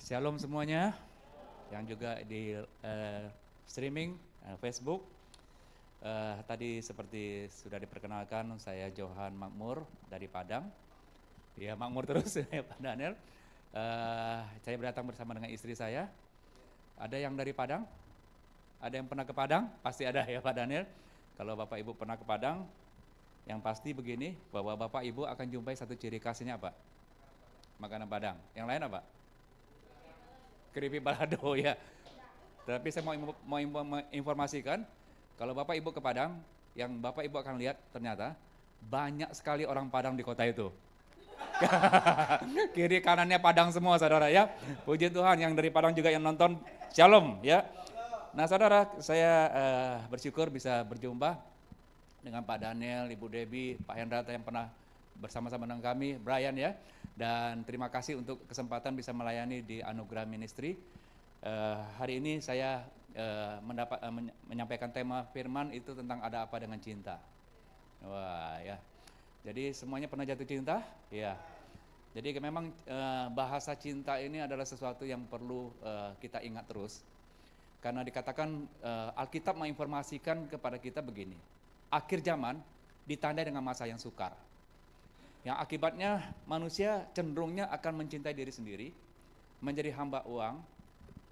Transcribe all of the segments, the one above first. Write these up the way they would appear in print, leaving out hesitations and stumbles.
Shalom semuanya, yang juga di streaming Facebook. Tadi seperti sudah diperkenalkan, saya Johan Makmur dari Padang. Ya Makmur terus ya Pak Daniel. Saya datang bersama dengan istri saya. Ada yang dari Padang? Ada yang pernah ke Padang? Pasti ada ya Pak Daniel. Kalau Bapak Ibu pernah ke Padang, yang pasti begini, bahwa Bapak Ibu akan jumpai satu ciri khasnya apa? Makanan Padang. Yang lain apa? Keripik balado ya. Tapi saya mau informasikan, kalau Bapak Ibu ke Padang, yang Bapak Ibu akan lihat ternyata banyak sekali orang Padang di kota itu. Kiri kanannya Padang semua saudara ya. Puji Tuhan, yang dari Padang juga yang nonton, shalom ya. Nah saudara, saya bersyukur bisa berjumpa dengan Pak Daniel, Ibu Debbie, Pak Hendrata yang pernah bersama-sama dengan kami, Brian ya. Dan terima kasih untuk kesempatan bisa melayani di Anugerah Ministry. Hari ini saya menyampaikan tema firman itu tentang ada apa dengan cinta. Wah ya. Jadi semuanya pernah jatuh cinta? Ya. Jadi memang bahasa cinta ini adalah sesuatu yang perlu kita ingat terus. Karena dikatakan Alkitab menginformasikan kepada kita begini. Akhir zaman ditandai dengan masa yang sukar. Yang akibatnya manusia cenderungnya akan mencintai diri sendiri, menjadi hamba uang,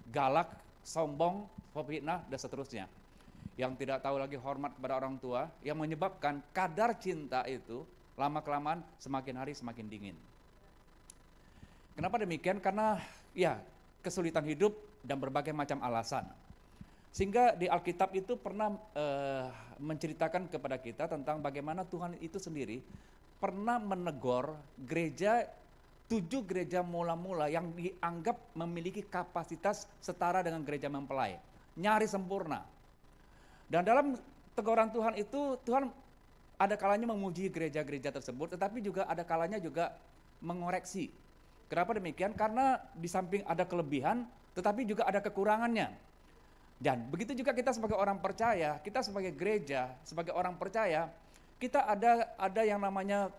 galak, sombong, fitnah, dan seterusnya. Yang tidak tahu lagi hormat kepada orang tua, yang menyebabkan kadar cinta itu lama-kelamaan semakin hari semakin dingin. Kenapa demikian? Karena ya kesulitan hidup dan berbagai macam alasan. Sehingga di Alkitab itu pernah menceritakan kepada kita tentang bagaimana Tuhan itu sendiri pernah menegur gereja, 7 gereja mula-mula yang dianggap memiliki kapasitas setara dengan gereja mempelai, nyaris sempurna. Dan dalam teguran Tuhan itu, Tuhan ada kalanya memuji gereja-gereja tersebut, tetapi juga ada kalanya juga mengoreksi. Kenapa demikian? Karena di samping ada kelebihan, tetapi juga ada kekurangannya. Dan begitu juga kita sebagai orang percaya, kita sebagai gereja, sebagai orang percaya, kita ada yang namanya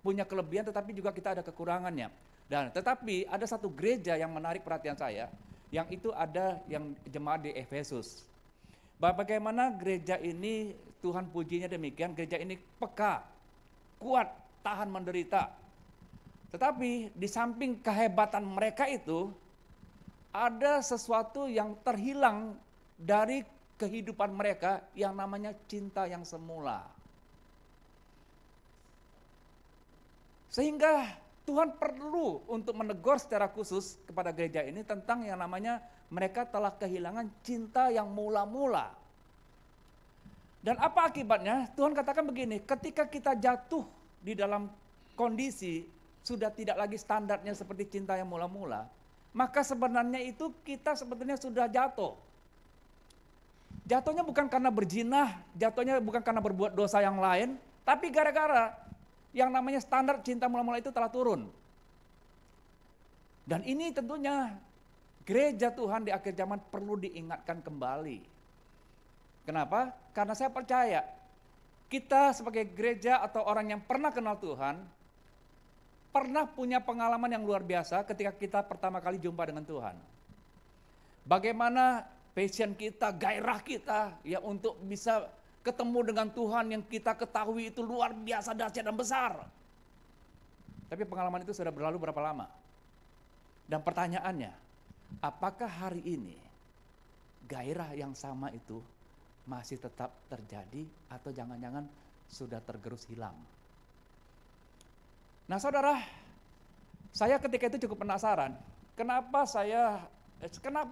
punya kelebihan, tetapi juga kita ada kekurangannya. Dan tetapi ada satu gereja yang menarik perhatian saya, yang itu ada yang jemaat di Efesus. Bagaimana gereja ini Tuhan pujinya demikian, gereja ini peka, kuat, tahan menderita. Tetapi di samping kehebatan mereka itu, ada sesuatu yang terhilang dari kehidupan mereka yang namanya cinta yang semula. Sehingga Tuhan perlu untuk menegur secara khusus kepada gereja ini tentang yang namanya mereka telah kehilangan cinta yang mula-mula. Dan apa akibatnya? Tuhan katakan begini, ketika kita jatuh di dalam kondisi sudah tidak lagi standarnya seperti cinta yang mula-mula, maka sebenarnya itu kita sebetulnya sudah jatuh. Jatuhnya bukan karena berzina, jatuhnya bukan karena berbuat dosa yang lain, tapi gara-gara yang namanya standar cinta mula-mula itu telah turun. Dan ini tentunya gereja Tuhan di akhir zaman perlu diingatkan kembali. Kenapa? Karena saya percaya kita sebagai gereja atau orang yang pernah kenal Tuhan, pernah punya pengalaman yang luar biasa ketika kita pertama kali jumpa dengan Tuhan. Bagaimana passion kita, gairah kita ya untuk bisa ketemu dengan Tuhan yang kita ketahui itu luar biasa dahsyat dan besar. Tapi pengalaman itu sudah berlalu berapa lama? Dan pertanyaannya, apakah hari ini gairah yang sama itu masih tetap terjadi atau jangan-jangan sudah tergerus hilang? Nah saudara, saya ketika itu cukup penasaran, kenapa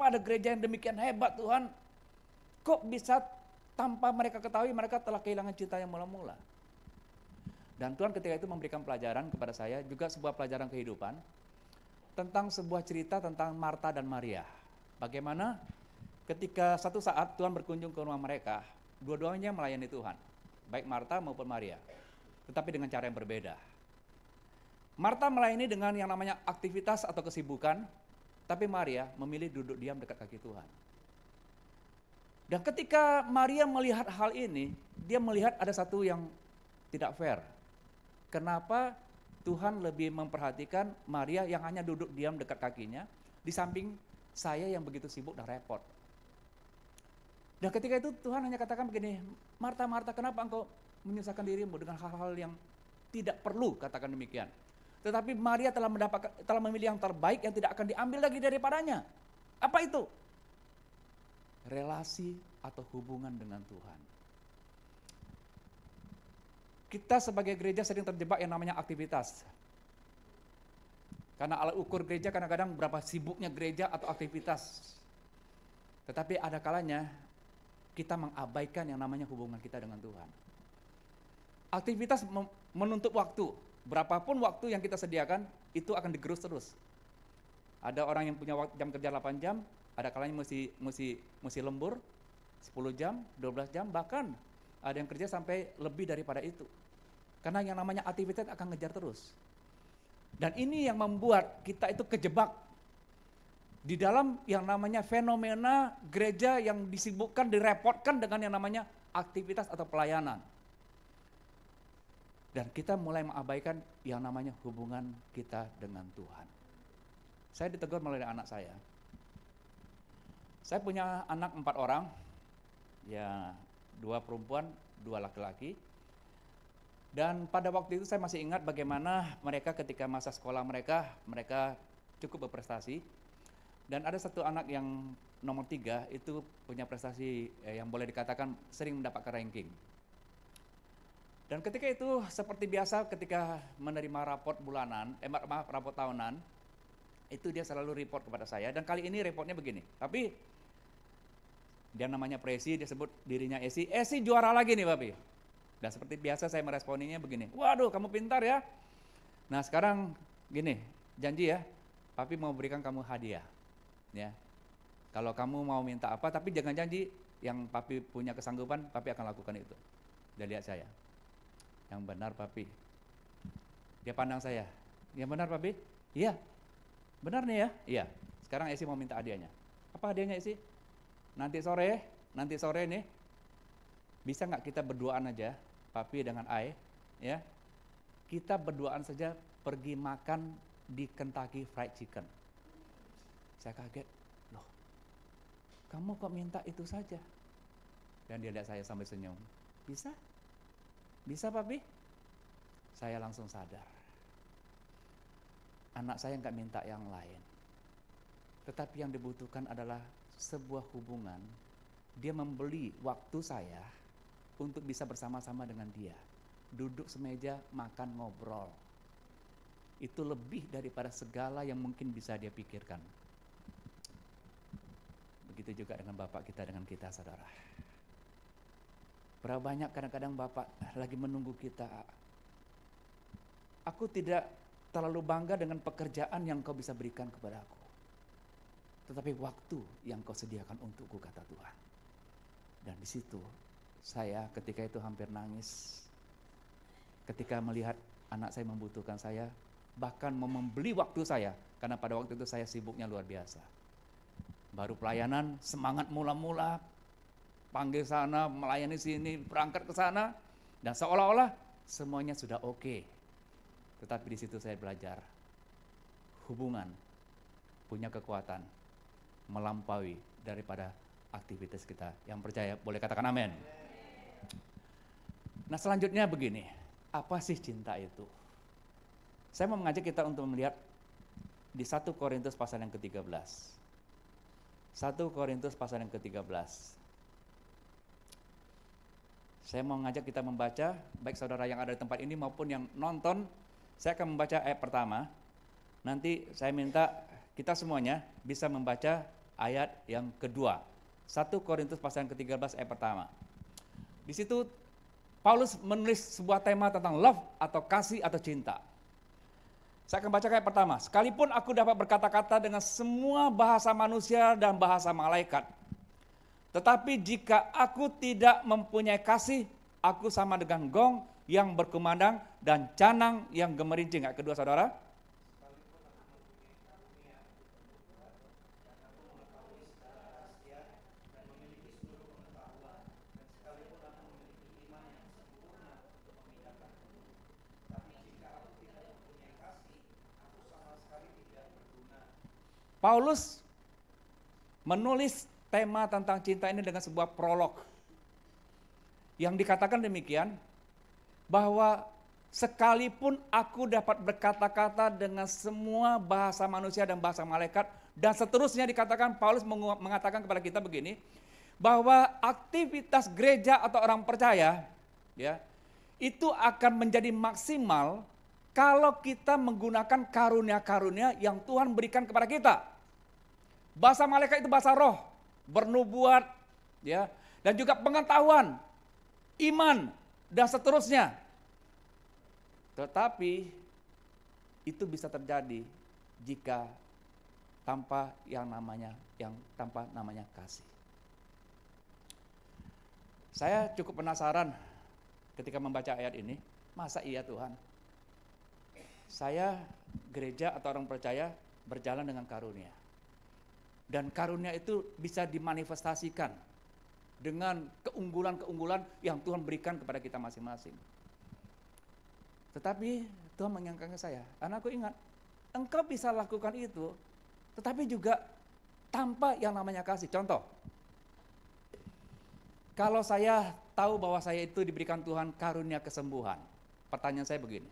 ada gereja yang demikian hebat Tuhan, kok bisa tanpa mereka ketahui mereka telah kehilangan cinta yang mula-mula. Dan Tuhan ketika itu memberikan pelajaran kepada saya, juga sebuah pelajaran kehidupan, tentang sebuah cerita tentang Marta dan Maria. Bagaimana ketika satu saat Tuhan berkunjung ke rumah mereka, dua-duanya melayani Tuhan, baik Marta maupun Maria, tetapi dengan cara yang berbeda. Marta melayani dengan yang namanya aktivitas atau kesibukan, tapi Maria memilih duduk diam dekat kaki Tuhan. Dan ketika Maria melihat hal ini, dia melihat ada satu yang tidak fair. Kenapa Tuhan lebih memperhatikan Maria yang hanya duduk diam dekat kakinya, Di samping saya yang begitu sibuk dan repot. Dan ketika itu Tuhan hanya katakan begini, Marta, Marta, kenapa engkau menyusahkan dirimu dengan hal-hal yang tidak perlu, katakan demikian. Tetapi Maria telah memilih yang terbaik yang tidak akan diambil lagi daripadanya. Apa itu? Relasi atau hubungan dengan Tuhan. Kita sebagai gereja sering terjebak yang namanya aktivitas. Karena alat ukur gereja kadang-kadang berapa sibuknya gereja atau aktivitas. Tetapi ada kalanya kita mengabaikan yang namanya hubungan kita dengan Tuhan. Aktivitas menuntut waktu. Berapapun waktu yang kita sediakan, itu akan digerus terus. Ada orang yang punya jam kerja 8 jam, ada kalanya mesti lembur 10 jam, 12 jam, bahkan ada yang kerja sampai lebih daripada itu. Karena yang namanya aktivitas akan ngejar terus. Dan ini yang membuat kita itu kejebak di dalam yang namanya fenomena gereja yang disibukkan, direpotkan dengan yang namanya aktivitas atau pelayanan. Dan kita mulai mengabaikan yang namanya hubungan kita dengan Tuhan. Saya ditegur melalui anak saya. Saya punya anak 4 orang, ya 2 perempuan, 2 laki-laki. Dan pada waktu itu saya masih ingat bagaimana mereka ketika masa sekolah mereka cukup berprestasi. Dan ada satu anak yang nomor 3 itu punya prestasi yang boleh dikatakan sering mendapatkan ranking. Dan ketika itu seperti biasa ketika menerima raport bulanan, raport tahunan, itu dia selalu report kepada saya. Dan kali ini reportnya begini, tapi dia namanya Presi, dia sebut dirinya Esi juara lagi nih Papi. Dan seperti biasa saya meresponinya begini, waduh kamu pintar ya. Nah sekarang gini, janji ya, Papi mau berikan kamu hadiah. Ya, kalau kamu mau minta apa, tapi jangan janji yang Papi punya kesanggupan, Papi akan lakukan itu. Dia lihat saya, yang benar Papi. Dia pandang saya, yang benar Papi? Iya, benar nih ya? Iya, sekarang Esi mau minta hadiahnya. Apa hadiahnya Esi? Nanti sore nih, bisa nggak kita berduaan aja, Papi dengan Ai, ya? Kita berduaan saja pergi makan di Kentucky Fried Chicken. Saya kaget, loh kamu kok minta itu saja? Dan dia lihat saya sambil senyum, bisa? Bisa Papi? Saya langsung sadar, anak saya nggak minta yang lain. Tetapi yang dibutuhkan adalah sebuah hubungan. Dia membeli waktu saya untuk bisa bersama-sama dengan dia. Duduk semeja, makan, ngobrol. Itu lebih daripada segala yang mungkin bisa dia pikirkan. Begitu juga dengan Bapak kita, dengan kita saudara. Berapa banyak kadang-kadang Bapak lagi menunggu kita. Aku tidak terlalu bangga dengan pekerjaan yang kau bisa berikan kepada aku. Tetapi waktu yang kau sediakan untukku, kata Tuhan. Dan di situ saya ketika itu hampir nangis. Ketika melihat anak saya membutuhkan saya, bahkan mau membeli waktu saya. Karena pada waktu itu saya sibuknya luar biasa. Baru pelayanan, semangat mula-mula, panggil sana, melayani sini, berangkat ke sana, dan seolah-olah semuanya sudah oke. Tetapi di situ saya belajar, hubungan punya kekuatan melampaui daripada aktivitas kita. Yang percaya boleh katakan amin. Nah selanjutnya begini, apa sih cinta itu? Saya mau mengajak kita untuk melihat di 1 Korintus pasal yang ke-13. 1 Korintus pasal yang ke-13. Saya mau ngajak kita membaca, baik saudara yang ada di tempat ini maupun yang nonton, saya akan membaca ayat pertama. Nanti saya minta kita semuanya bisa membaca ayat yang kedua. 1 Korintus pasal yang ke-13 ayat pertama. Di situ Paulus menulis sebuah tema tentang love atau kasih atau cinta. Saya akan baca ayat pertama. Sekalipun aku dapat berkata-kata dengan semua bahasa manusia dan bahasa malaikat, tetapi jika aku tidak mempunyai kasih, aku sama dengan gong yang berkumandang dan canang yang gemerincing. Ayat kedua saudara. Paulus menulis tema tentang cinta ini dengan sebuah prolog yang dikatakan demikian, bahwa sekalipun aku dapat berkata-kata dengan semua bahasa manusia dan bahasa malaikat, dan seterusnya dikatakan, Paulus mengatakan kepada kita begini, bahwa aktivitas gereja atau orang percaya, ya, itu akan menjadi maksimal kalau kita menggunakan karunia-karunia yang Tuhan berikan kepada kita. Bahasa malaikat itu bahasa roh, bernubuat, ya, dan juga pengetahuan, iman, dan seterusnya. Tetapi itu bisa terjadi jika tanpa namanya kasih. Saya cukup penasaran ketika membaca ayat ini, masa iya Tuhan? Saya gereja atau orang percaya berjalan dengan karunia. Dan karunia itu bisa dimanifestasikan dengan keunggulan-keunggulan yang Tuhan berikan kepada kita masing-masing. Tetapi Tuhan mengingatkan saya, anakku ingat, engkau bisa lakukan itu, tetapi juga tanpa yang namanya kasih. Contoh, kalau saya tahu bahwa saya itu diberikan Tuhan karunia kesembuhan, pertanyaan saya begini,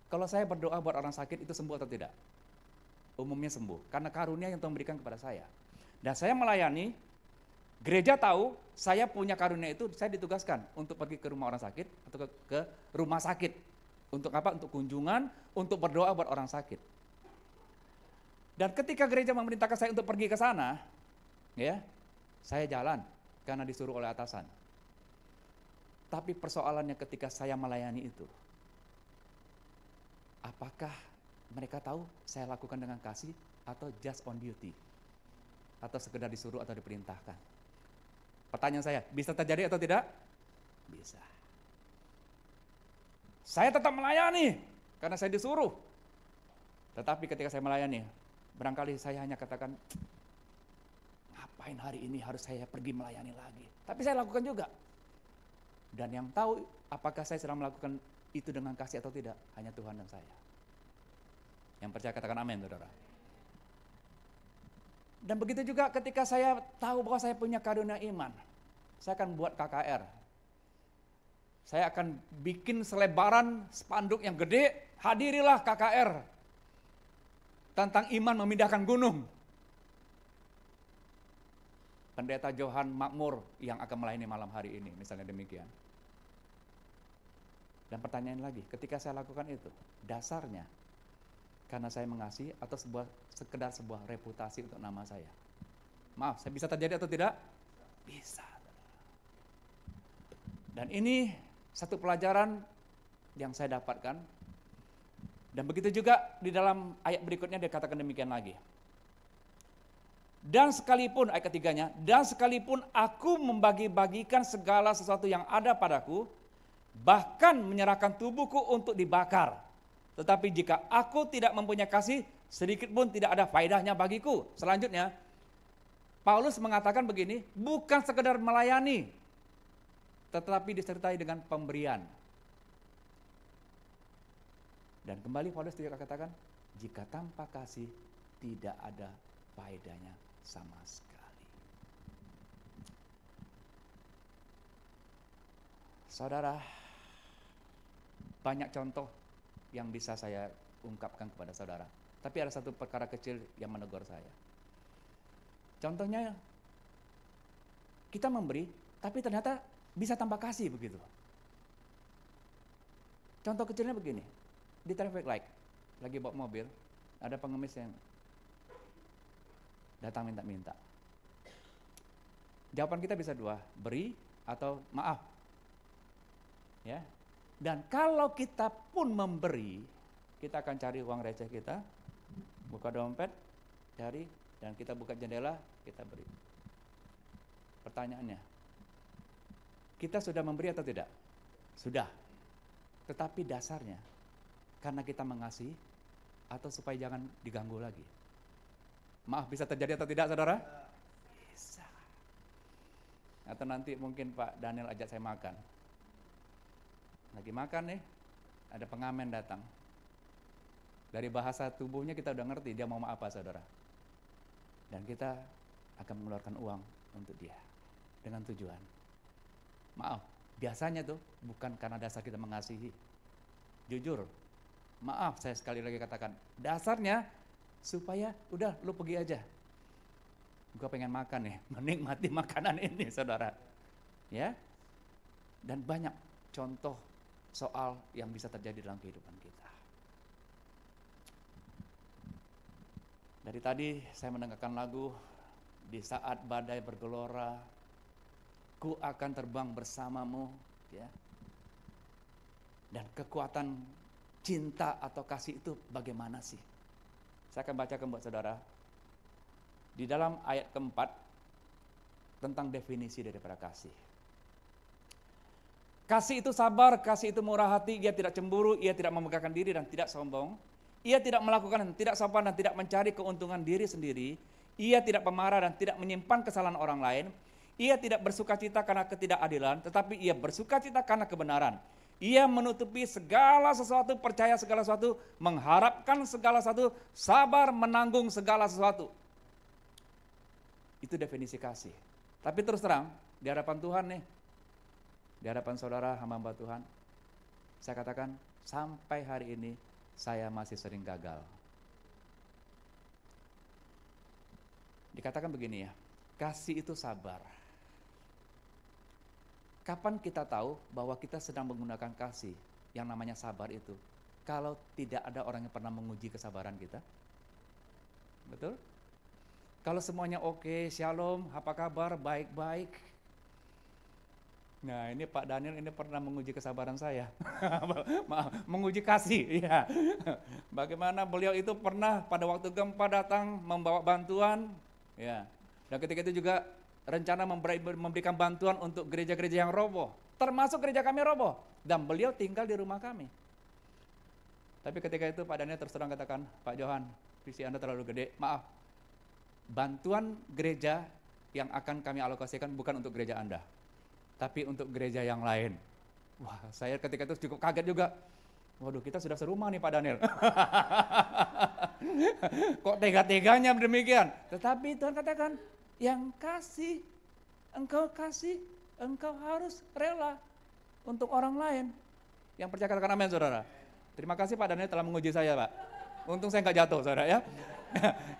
kalau saya berdoa buat orang sakit itu sembuh atau tidak? Umumnya sembuh, karena karunia yang Tuhan berikan kepada saya. Dan saya melayani, gereja tahu saya punya karunia itu, saya ditugaskan untuk pergi ke rumah orang sakit atau ke rumah sakit. Untuk apa? Untuk kunjungan, untuk berdoa buat orang sakit. Dan ketika gereja memerintahkan saya untuk pergi ke sana, ya, saya jalan karena disuruh oleh atasan. Tapi persoalannya ketika saya melayani itu, apakah mereka tahu saya lakukan dengan kasih atau just on duty? Atau sekedar disuruh atau diperintahkan? Pertanyaan saya, bisa terjadi atau tidak? Bisa. Saya tetap melayani karena saya disuruh. Tetapi ketika saya melayani, barangkali saya hanya katakan, ngapain hari ini harus saya pergi melayani lagi? Tapi saya lakukan juga. Dan yang tahu apakah saya sedang melakukan itu dengan kasih atau tidak, hanya Tuhan dan saya. Yang percaya katakan amin, saudara. Dan begitu juga ketika saya tahu bahwa saya punya karunia iman, saya akan buat KKR. Saya akan bikin selebaran spanduk yang gede, hadirilah KKR. Tentang iman memindahkan gunung. Pendeta Johan Makmur yang akan melayani malam hari ini, misalnya demikian. Dan pertanyaan lagi, ketika saya lakukan itu, dasarnya karena saya mengasihi atau sekedar sebuah reputasi untuk nama saya? Maaf, saya bisa terjadi atau tidak? Bisa. Dan ini satu pelajaran yang saya dapatkan. Dan begitu juga di dalam ayat berikutnya dia katakan demikian lagi. Dan sekalipun, ayat ketiganya, dan sekalipun aku membagi-bagikan segala sesuatu yang ada padaku, bahkan menyerahkan tubuhku untuk dibakar, tetapi jika aku tidak mempunyai kasih, sedikit pun tidak ada faedahnya bagiku. Selanjutnya, Paulus mengatakan begini, bukan sekedar melayani, tetapi disertai dengan pemberian. Dan kembali Paulus juga katakan, jika tanpa kasih tidak ada faedahnya sama sekali. Saudara, banyak contoh yang bisa saya ungkapkan kepada saudara. Tapi ada satu perkara kecil yang menegur saya. Contohnya, kita memberi, tapi ternyata bisa tanpa kasih begitu. Contoh kecilnya begini, di traffic light, lagi bawa mobil, ada pengemis yang datang minta-minta. Jawaban kita bisa dua, beri atau maaf. Ya. Dan kalau kita pun memberi, kita akan cari uang receh kita, buka dompet, cari, dan kita buka jendela, kita beri. Pertanyaannya, kita sudah memberi atau tidak? Sudah. Tetapi dasarnya, karena kita mengasihi, atau supaya jangan diganggu lagi? Maaf, bisa terjadi atau tidak, saudara? Bisa. Atau nanti mungkin Pak Daniel ajak saya makan. Lagi makan nih, ada pengamen datang. Dari bahasa tubuhnya kita udah ngerti dia mau apa, saudara. Dan kita akan mengeluarkan uang untuk dia dengan tujuan. Maaf, biasanya tuh bukan karena dasar kita mengasihi. Jujur, maaf saya sekali lagi katakan, dasarnya supaya udah lu pergi aja. Gua pengen makan nih, menikmati makanan ini saudara. Ya. Dan banyak contoh soal yang bisa terjadi dalam kehidupan kita. Dari tadi saya mendengarkan lagu, di saat badai bergelora, ku akan terbang bersamamu, ya. Dan kekuatan cinta atau kasih itu bagaimana sih? Saya akan bacakan buat saudara. Di dalam ayat keempat, tentang definisi daripada kasih. Kasih itu sabar, kasih itu murah hati, ia tidak cemburu, ia tidak memegahkan diri dan tidak sombong. Ia tidak melakukan dan tidak sopan dan tidak mencari keuntungan diri sendiri. Ia tidak pemarah dan tidak menyimpan kesalahan orang lain. Ia tidak bersukacita karena ketidakadilan, tetapi ia bersukacita karena kebenaran. Ia menutupi segala sesuatu, percaya segala sesuatu, mengharapkan segala sesuatu, sabar menanggung segala sesuatu. Itu definisi kasih. Tapi terus terang, di hadapan Tuhan nih, di hadapan saudara hamba Tuhan, saya katakan sampai hari ini saya masih sering gagal. Dikatakan begini ya, kasih itu sabar. Kapan kita tahu bahwa kita sedang menggunakan kasih yang namanya sabar itu? Kalau tidak ada orang yang pernah menguji kesabaran kita. Betul? Kalau semuanya oke, shalom, apa kabar, baik-baik. Nah ini Pak Daniel ini pernah menguji kesabaran saya. Maaf, menguji kasih. Ya. Bagaimana beliau itu pernah pada waktu gempa datang membawa bantuan. Ya. Dan ketika itu juga rencana memberikan bantuan untuk gereja-gereja yang roboh. Termasuk gereja kami roboh. Dan beliau tinggal di rumah kami. Tapi ketika itu Pak Daniel terus terang katakan, Pak Johan, visi Anda terlalu gede. Maaf, bantuan gereja yang akan kami alokasikan bukan untuk gereja Anda, tapi untuk gereja yang lain. Wah, saya ketika itu cukup kaget juga. Waduh, kita sudah serumah nih Pak Daniel. Kok tega-teganya demikian? Tetapi Tuhan katakan, yang kasih, engkau harus rela untuk orang lain. Yang percaya katakan amin saudara. Terima kasih Pak Daniel telah menguji saya Pak. Untung saya nggak jatuh saudara ya.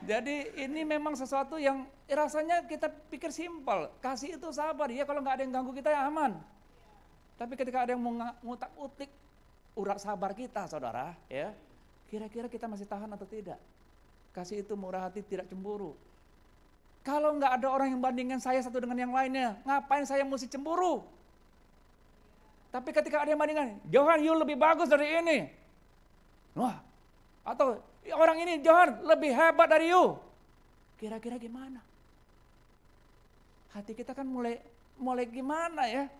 Jadi ini memang sesuatu yang rasanya kita pikir simpel. Kasih itu sabar, ya kalau nggak ada yang ganggu kita ya aman. Tapi ketika ada yang ngutak-utik urat sabar kita saudara, ya kira-kira kita masih tahan atau tidak? Kasih itu murah hati, tidak cemburu. Kalau nggak ada orang yang bandingkan saya satu dengan yang lainnya, ngapain saya mesti cemburu? Tapi ketika ada yang bandingkan, Johan you lebih bagus dari ini. Wah, atau orang ini Johan lebih hebat dari you. Kira-kira gimana? Hati kita kan mulai gimana ya?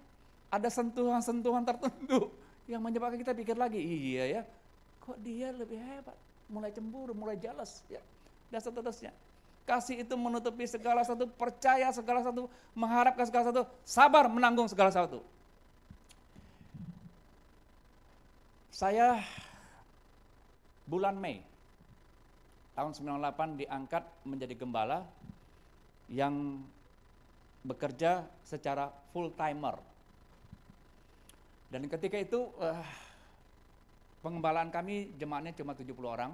Ada sentuhan-sentuhan tertentu yang menyebabkan kita pikir lagi, iya ya, kok dia lebih hebat? Mulai cemburu, mulai jealous ya. Dan seterusnya. Kasih itu menutupi segala sesuatu, percaya segala sesuatu, mengharapkan segala sesuatu, sabar menanggung segala sesuatu. Saya bulan Mei tahun 98 diangkat menjadi gembala yang bekerja secara full timer. Dan ketika itu pengembalaan kami jemaatnya cuma 70 orang.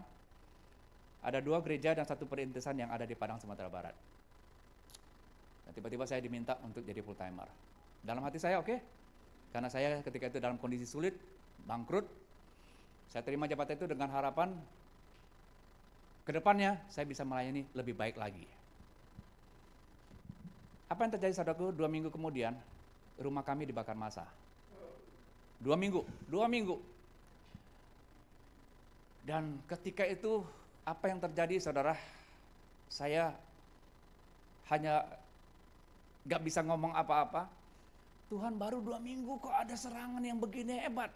Ada 2 gereja dan 1 perintisan yang ada di Padang Sumatera Barat. Dan tiba-tiba saya diminta untuk jadi full timer. Dalam hati saya oke, karena saya ketika itu dalam kondisi sulit, bangkrut. Saya terima jabatan itu dengan harapan kedepannya saya bisa melayani lebih baik lagi. Apa yang terjadi saudaraku? 2 minggu kemudian rumah kami dibakar massa. 2 minggu. Dan ketika itu apa yang terjadi saudara? Saya hanya gak bisa ngomong apa-apa. Tuhan baru 2 minggu kok ada serangan yang begini hebat.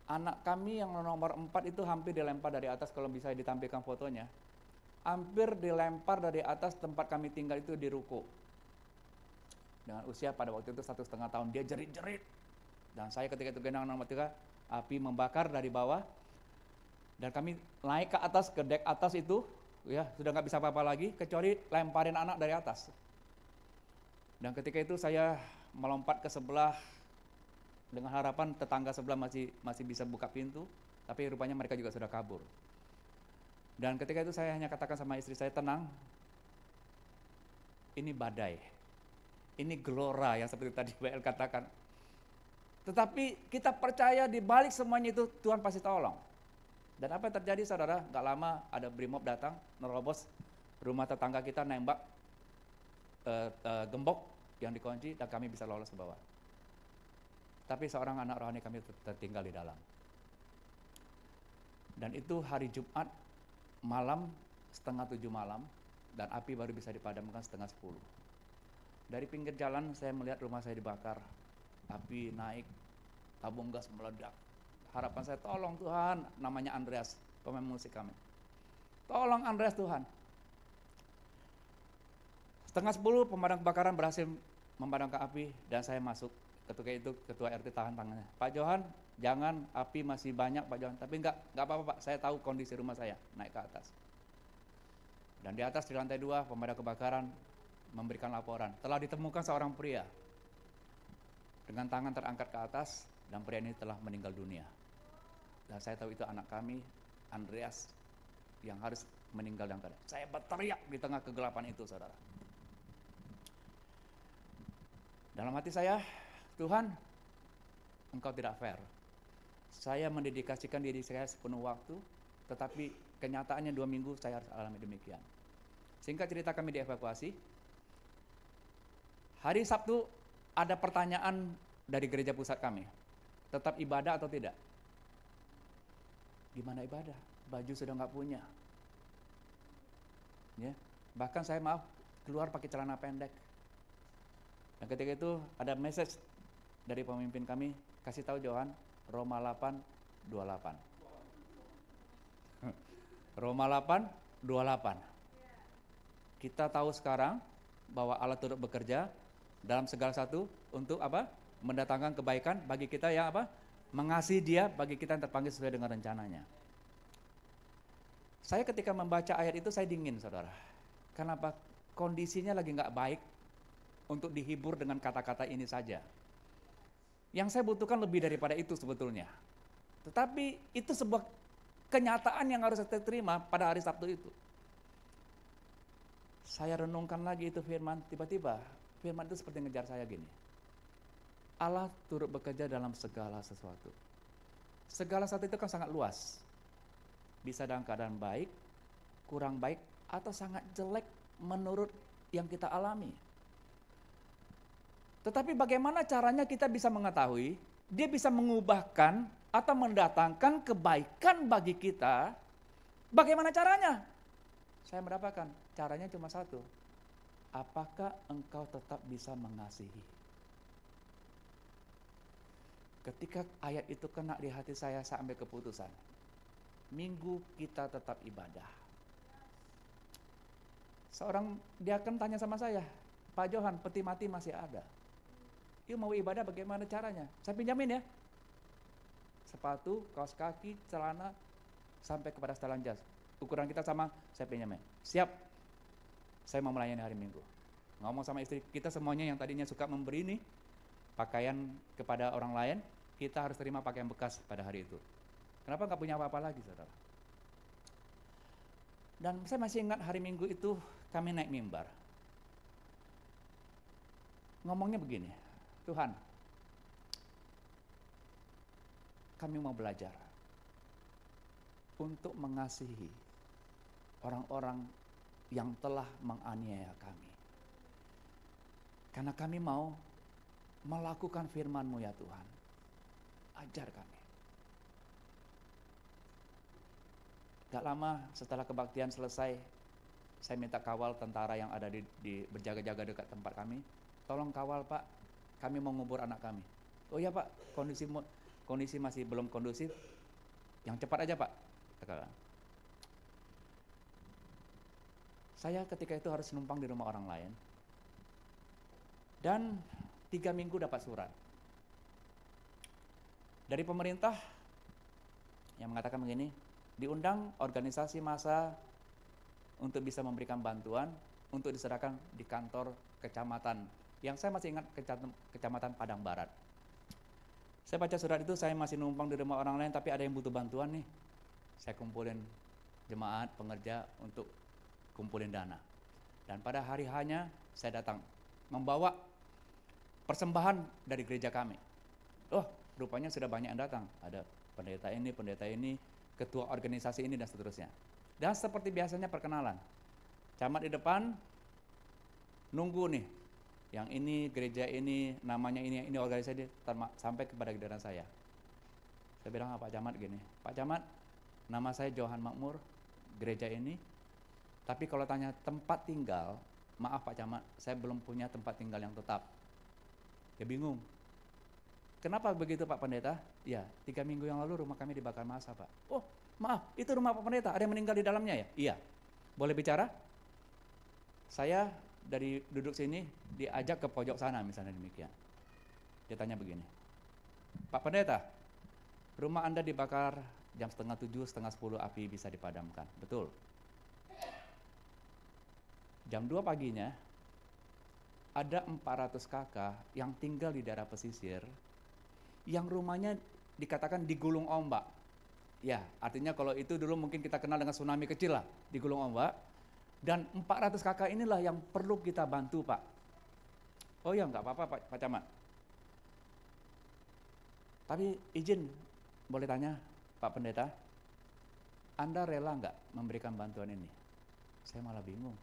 Anak kami yang nomor 4 itu hampir dilempar dari atas, kalau bisa ditampilkan fotonya. Hampir dilempar dari atas tempat kami tinggal itu di ruko. Dengan usia pada waktu itu 1,5 tahun, dia jerit-jerit. Dan saya ketika itu gendang nomor 3, api membakar dari bawah. Dan kami naik ke atas, ke dek atas itu, ya sudah nggak bisa apa-apa lagi, kecuali lemparin anak dari atas. Dan ketika itu saya melompat ke sebelah, dengan harapan tetangga sebelah masih bisa buka pintu, tapi rupanya mereka juga sudah kabur. Dan ketika itu saya hanya katakan sama istri saya, tenang, ini badai, ini gelora yang seperti tadi BL katakan. Tetapi kita percaya di balik semuanya itu Tuhan pasti tolong. Dan apa yang terjadi saudara, gak lama ada Brimob datang, nerobos rumah tetangga kita, nembak gembok yang dikunci dan kami bisa lolos ke bawah. Tapi seorang anak rohani kami tertinggal di dalam. Dan itu hari Jumat malam, 6:30 malam, dan api baru bisa dipadamkan 9:30. Dari pinggir jalan saya melihat rumah saya dibakar, api naik, tabung gas meledak. Harapan saya, tolong Tuhan, namanya Andreas, pemain musik kami. Tolong Andreas Tuhan. 9:30 pemadam kebakaran berhasil memadamkan api dan saya masuk. Ketika itu ketua RT tahan tangannya. Pak Johan, jangan, api masih banyak Pak Johan. Tapi enggak apa-apa Pak, saya tahu kondisi rumah saya, naik ke atas. Dan di atas di lantai 2 pemadam kebakaran memberikan laporan. Telah ditemukan seorang pria dengan tangan terangkat ke atas dan pria ini telah meninggal dunia. Dan saya tahu itu anak kami, Andreas, yang harus meninggal dalam keadaan. Saya berteriak di tengah kegelapan itu, saudara. Dalam hati saya, Tuhan, Engkau tidak fair. Saya mendedikasikan diri saya sepenuh waktu, tetapi kenyataannya 2 minggu saya harus alami demikian. Singkat cerita, kami dievakuasi. Hari Sabtu ada pertanyaan dari gereja pusat kami, tetap ibadah atau tidak? Gimana ibadah? Baju sudah nggak punya. Ya, bahkan saya keluar pakai celana pendek. Dan ketika itu ada message dari pemimpin kami, kasih tahu Johan, Roma 8:28. Roma 8:28. Kita tahu sekarang bahwa Allah turut bekerja dalam segala satu untuk apa? Mendatangkan kebaikan bagi kita yang apa? Mengasihi Dia, bagi kita yang terpanggil sesuai dengan rencananya. Saya ketika membaca ayat itu saya dingin, saudara. Kenapa? Kondisinya lagi nggak baik untuk dihibur dengan kata-kata ini saja. Yang saya butuhkan lebih daripada itu sebetulnya. Tetapi itu sebuah kenyataan yang harus saya terima pada hari Sabtu itu. Saya renungkan lagi itu firman, tiba-tiba firman itu seperti ngejar saya gini. Allah turut bekerja dalam segala sesuatu. Segala sesuatu itu kan sangat luas. Bisa dalam keadaan baik, kurang baik, atau sangat jelek menurut yang kita alami. Tetapi bagaimana caranya kita bisa mengetahui, Dia bisa mengubahkan atau mendatangkan kebaikan bagi kita? Bagaimana caranya? Saya mendapatkan caranya cuma satu. Apakah engkau tetap bisa mengasihi? Ketika ayat itu kena di hati saya sampai keputusan, minggu kita tetap ibadah. Seorang diaken tanya sama saya, Pak Johan, peti mati masih ada. Yuk mau ibadah bagaimana caranya? Saya pinjamin ya. Sepatu, kaos kaki, celana, sampai kepada setelan jas. Ukuran kita sama, saya pinjamin. Siap, saya mau melayani hari Minggu. Ngomong sama istri, kita semuanya yang tadinya suka memberi nih, pakaian kepada orang lain, kita harus terima pakaian bekas pada hari itu. Kenapa nggak punya apa-apa lagi, saudara? Dan saya masih ingat hari Minggu itu kami naik mimbar. Ngomongnya begini, Tuhan, kami mau belajar untuk mengasihi orang-orang yang telah menganiaya kami. Karena kami mau melakukan firman-Mu ya Tuhan. Ajar kami. Gak lama setelah kebaktian selesai, saya minta kawal tentara yang ada di berjaga-jaga dekat tempat kami. Tolong kawal Pak, kami mau ngubur anak kami. Oh ya Pak, kondisi masih belum kondusif. Yang cepat aja Pak. Saya ketika itu harus numpang di rumah orang lain. Dan 3 minggu dapat surat dari pemerintah yang mengatakan begini, diundang organisasi massa untuk bisa memberikan bantuan untuk diserahkan di kantor kecamatan, yang saya masih ingat kecamatan Padang Barat. Saya baca surat itu, saya masih numpang di rumah orang lain, tapi ada yang butuh bantuan nih. Saya kumpulin jemaat, pengerja untuk kumpulin dana. Dan pada hari hanya saya datang membawa persembahan dari gereja kami. Oh, rupanya sudah banyak yang datang. Ada pendeta ini, ketua organisasi ini, dan seterusnya. Dan seperti biasanya perkenalan. Camat di depan, nunggu nih. Yang ini, gereja ini, namanya ini organisasi, sampai kepada giliran saya. Saya bilang, Pak Camat gini, Pak Camat, nama saya Johan Makmur, gereja ini. Tapi kalau tanya tempat tinggal, maaf Pak Camat, saya belum punya tempat tinggal yang tetap. Dia bingung. Kenapa begitu Pak Pendeta? Ya, 3 minggu yang lalu rumah kami dibakar massa Pak. Oh, maaf, itu rumah Pak Pendeta, ada yang meninggal di dalamnya ya? Iya. Boleh bicara? Saya dari duduk sini diajak ke pojok sana misalnya demikian. Dia tanya begini, Pak Pendeta, rumah Anda dibakar jam 6:30, 6:30 api bisa dipadamkan, betul? Jam 2 paginya ada 400 kakak yang tinggal di daerah pesisir yang rumahnya dikatakan digulung ombak. Ya, artinya kalau itu dulu mungkin kita kenal dengan tsunami kecil lah, digulung ombak. Dan 400 kakak inilah yang perlu kita bantu Pak. Oh ya, nggak apa-apa Pak Camat. Tapi izin, boleh tanya Pak Pendeta, Anda rela nggak memberikan bantuan ini? Saya malah bingung.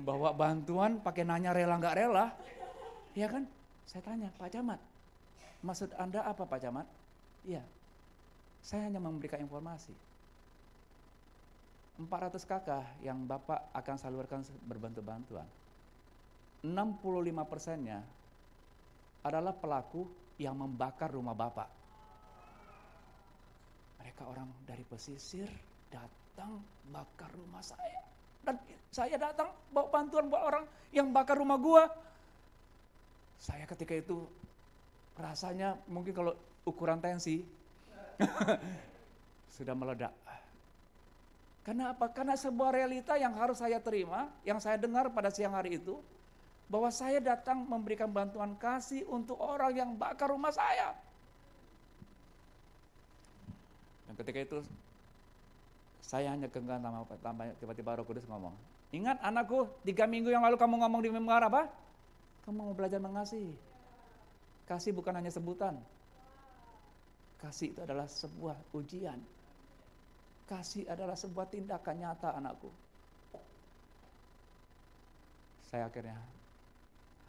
Bawa bantuan pakai nanya rela nggak rela, ya kan? Saya tanya, Pak Camat, maksud Anda apa Pak Camat? Iya, saya hanya memberikan informasi. 400 kakak yang Bapak akan salurkan berbentuk bantuan, 65%-nya adalah pelaku yang membakar rumah Bapak. Mereka orang dari pesisir datang bakar rumah saya. Dan saya datang bawa bantuan buat orang yang bakar rumah gua. Saya ketika itu rasanya mungkin kalau ukuran tensi sudah meledak. Karena apa? Karena sebuah realita yang harus saya terima, yang saya dengar pada siang hari itu, bahwa saya datang memberikan bantuan kasih untuk orang yang bakar rumah saya. Dan ketika itu, saya hanya genggam sama tiba-tiba Roh Kudus ngomong, ingat anakku, 3 minggu yang lalu kamu ngomong di mimbar apa? Kamu mau belajar mengasihi. Kasih bukan hanya sebutan. Kasih itu adalah sebuah ujian. Kasih adalah sebuah tindakan nyata anakku. Saya akhirnya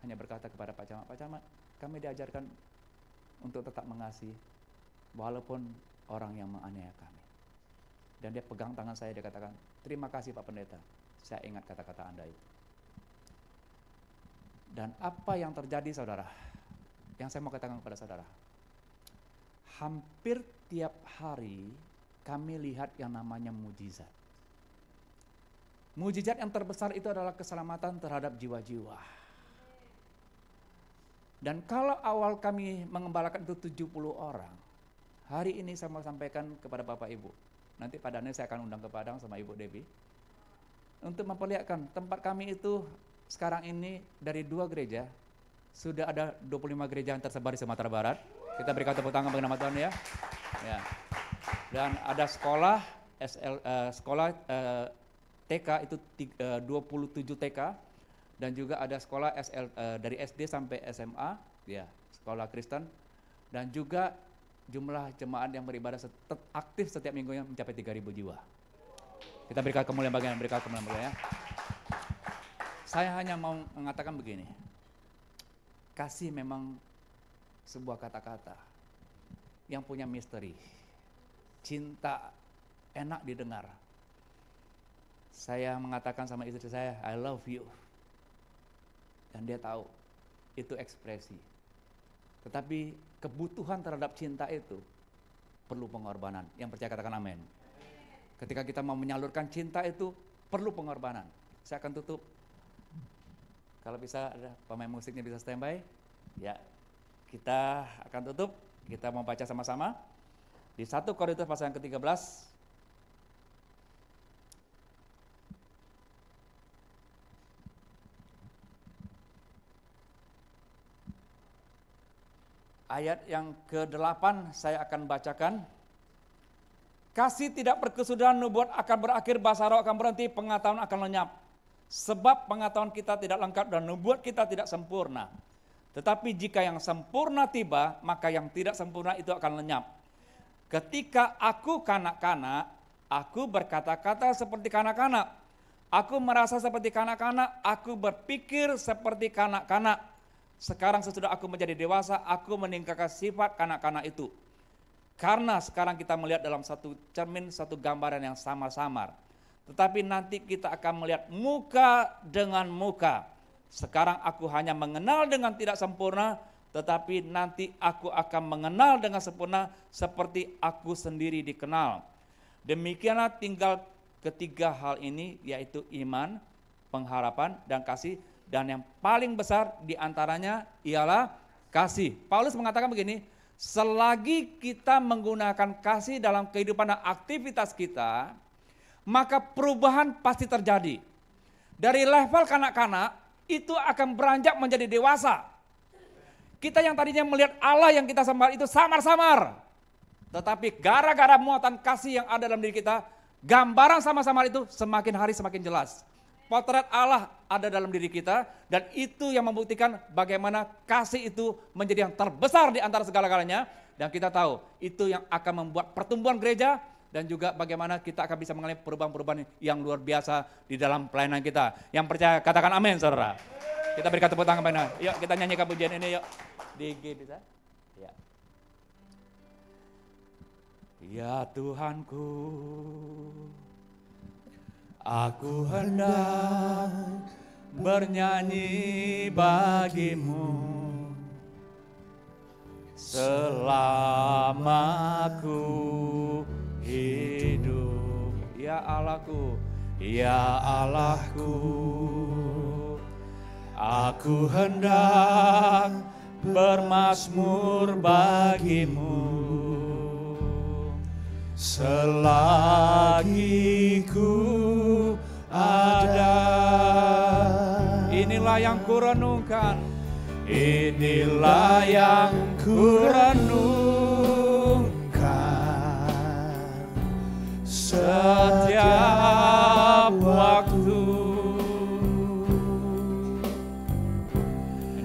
hanya berkata kepada Pak Camat, kami diajarkan untuk tetap mengasihi walaupun orang yang menganiaya kami. Dan dia pegang tangan saya, dia katakan, terima kasih Pak Pendeta, saya ingat kata-kata Anda itu. Dan apa yang terjadi saudara, yang saya mau katakan kepada saudara, hampir tiap hari kami lihat yang namanya mujizat. Mujizat yang terbesar itu adalah keselamatan terhadap jiwa-jiwa. Dan kalau awal kami mengembalakan itu 70 orang, hari ini saya mau sampaikan kepada Bapak Ibu. Nanti pada saya akan undang ke Padang sama Ibu Debbie. Untuk memperlihatkan tempat kami itu sekarang ini dari 2 gereja, sudah ada 25 gereja yang tersebar di Sumatera Barat. Kita berikan tepuk tangan bagi nama Tuhan ya. Dan ada sekolah TK itu 27 TK, dan juga ada sekolah dari SD sampai SMA, ya, sekolah Kristen, dan juga jumlah jemaat yang beribadah aktif setiap minggunya mencapai 3.000 jiwa. Kita berikan kemuliaan bagian, ya. Saya hanya mau mengatakan begini, kasih memang sebuah kata-kata yang punya misteri. Cinta enak didengar. Saya mengatakan sama istri saya, I love you. Dan dia tahu, itu ekspresi. Tetapi kebutuhan terhadap cinta itu perlu pengorbanan. Yang percaya katakan amin. Ketika kita mau menyalurkan cinta itu perlu pengorbanan. Saya akan tutup. Kalau bisa ada pemain musiknya bisa standby. Ya, kita akan tutup. Kita mau baca sama-sama. Di 1 Korintus pasal yang ke-13 ayat yang ke-8 saya akan bacakan. Kasih tidak berkesudahan, nubuat akan berakhir, bahasa roh akan berhenti, pengetahuan akan lenyap. Sebab pengetahuan kita tidak lengkap dan nubuat kita tidak sempurna. Tetapi jika yang sempurna tiba, maka yang tidak sempurna itu akan lenyap. Ketika aku kanak-kanak, aku berkata-kata seperti kanak-kanak. Aku merasa seperti kanak-kanak, aku berpikir seperti kanak-kanak. Sekarang sesudah aku menjadi dewasa, aku meninggalkan sifat kanak-kanak itu. Karena sekarang kita melihat dalam satu cermin, satu gambaran yang samar-samar. Tetapi nanti kita akan melihat muka dengan muka. Sekarang aku hanya mengenal dengan tidak sempurna, tetapi nanti aku akan mengenal dengan sempurna seperti aku sendiri dikenal. Demikianlah tinggal ketiga hal ini, yaitu iman, pengharapan, dan kasih. Dan yang paling besar diantaranya ialah kasih. Paulus mengatakan begini, selagi kita menggunakan kasih dalam kehidupan dan aktivitas kita, maka perubahan pasti terjadi. Dari level kanak-kanak, itu akan beranjak menjadi dewasa. Kita yang tadinya melihat Allah yang kita sembah itu samar-samar. Tetapi gara-gara muatan kasih yang ada dalam diri kita, gambaran sama-samar itu semakin hari semakin jelas. Potret Allah ada dalam diri kita, dan itu yang membuktikan bagaimana kasih itu menjadi yang terbesar di antara segala-galanya. Dan kita tahu itu yang akan membuat pertumbuhan gereja, dan juga bagaimana kita akan bisa mengalami perubahan-perubahan yang luar biasa di dalam pelayanan kita. Yang percaya katakan amin, saudara. Kita berikan tepuk tangan kepada. Yuk kita nyanyikan pujian ini yuk. Di G bisa? Ya. Ya Tuhanku, aku hendak bernyanyi bagimu selama aku hidup. Ya Allahku, ya Allahku, aku hendak bermazmur bagimu selagi ku ada. Inilah yang kurenungkan, inilah yang kurenungkan setiap waktu.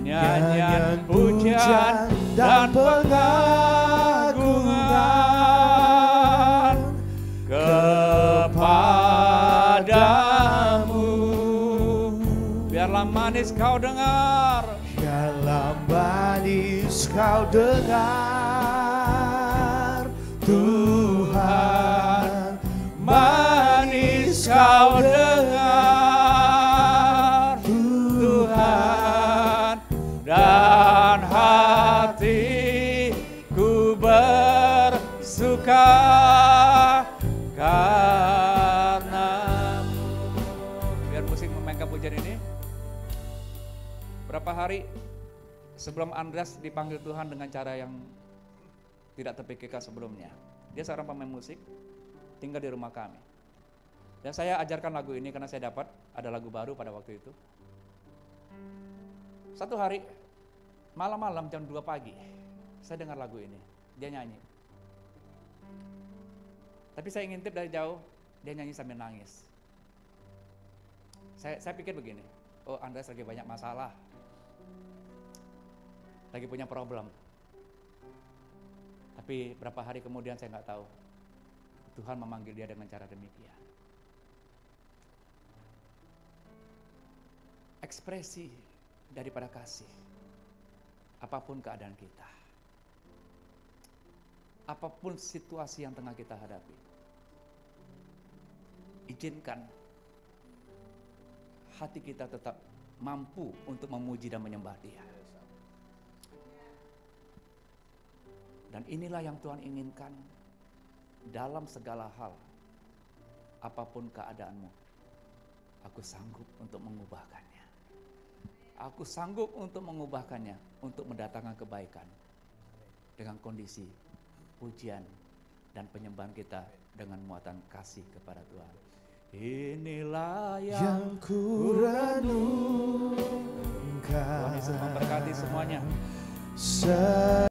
Nyanyian pujian dan pengagungan kepadamu. Biarlah manis kau dengar, biarlah manis kau dengar, Tuhan, manis kau dengar, Tuhan, dan hatiku bersuka karenamu. Biar musik memainkan pujian ini. Berapa hari sebelum Andreas dipanggil Tuhan dengan cara yang tidak terpikirkan sebelumnya. Dia seorang pemain musik, tinggal di rumah kami. Dan saya ajarkan lagu ini karena saya dapat ada lagu baru pada waktu itu. Satu hari, malam-malam jam 2 pagi, saya dengar lagu ini, dia nyanyi. Tapi saya ngintip dari jauh, dia nyanyi sambil nangis. Saya pikir begini, oh Andreas lagi banyak masalah, lagi punya problem. Tapi berapa hari kemudian saya nggak tahu, Tuhan memanggil dia dengan cara demikian. Ekspresi daripada kasih, apapun keadaan kita, apapun situasi yang tengah kita hadapi, izinkan hati kita tetap mampu untuk memuji dan menyembah Dia. Dan inilah yang Tuhan inginkan dalam segala hal, apapun keadaanmu, aku sanggup untuk mengubahkannya. Aku sanggup untuk mengubahkannya, untuk mendatangkan kebaikan dengan kondisi pujian dan penyembahan kita dengan muatan kasih kepada Tuhan. Inilah yang ku renungkan. Tuhan Yesus memberkati semuanya.